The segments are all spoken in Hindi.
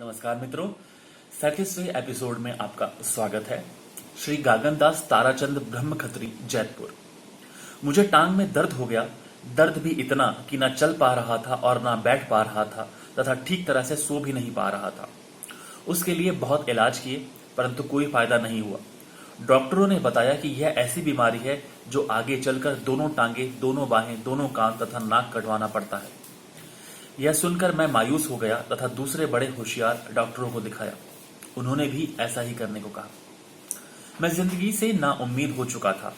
नमस्कार मित्रों, 37वें एपिसोड में आपका स्वागत है। श्री गागनदास ताराचंद ब्रह्म खत्री, जैतपुर। मुझे टांग में दर्द हो गया। दर्द भी इतना कि ना चल पा रहा था और ना बैठ पा रहा था तथा ठीक तरह से सो भी नहीं पा रहा था। उसके लिए बहुत इलाज किए परंतु कोई फायदा नहीं हुआ। डॉक्टरों ने बताया कि यह ऐसी बीमारी है जो आगे चलकर दोनों टांगे, दोनों बाहें, दोनों कान तथा नाक कटवाना पड़ता है। यह सुनकर मैं मायूस हो गया तथा दूसरे बड़े होशियार डॉक्टरों को दिखाया। उन्होंने भी ऐसा ही करने को कहा। मैं जिंदगी से नाउम्मीद हो चुका था।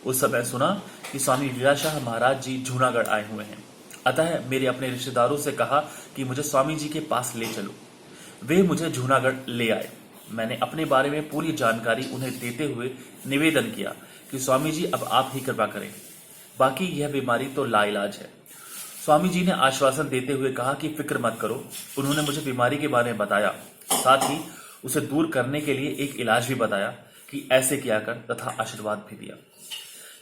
उस समय सुना कि स्वामी लीलाशाह महाराज जी जूनागढ़ आए हुए हैं। अतः मेरे अपने रिश्तेदारों से कहा कि मुझे स्वामी जी के पास ले चलो। वे मुझे जूनागढ़ ले आए। मैंने अपने बारे में पूरी जानकारी उन्हें देते हुए निवेदन किया कि स्वामी जी अब आप ही कृपा करें, बाकी यह बीमारी तो लाइलाज है। स्वामी जी ने आश्वासन देते हुए कहा कि फिक्र मत करो। उन्होंने मुझे बीमारी के बारे में बताया, साथ ही उसे दूर करने के लिए एक इलाज भी बताया कि ऐसे किया कर, तथा आशीर्वाद भी दिया।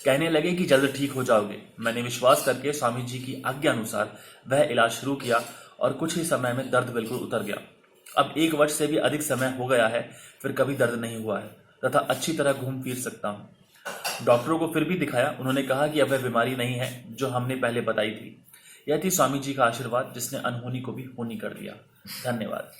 कहने लगे कि जल्द ठीक हो जाओगे। मैंने विश्वास करके स्वामी जी की आज्ञा अनुसार वह इलाज शुरू किया और कुछ ही समय में दर्द बिल्कुल उतर गया। अब 1 वर्ष से भी अधिक समय हो गया है, फिर कभी दर्द नहीं हुआ है तथा अच्छी तरह घूम फिर सकता हूँ। डॉक्टरों को फिर भी दिखाया। उन्होंने कहा कि अब वह बीमारी नहीं है जो हमने पहले बताई थी। यह थी स्वामी जी का आशीर्वाद जिसने अनहोनी को भी होनी कर दिया। धन्यवाद।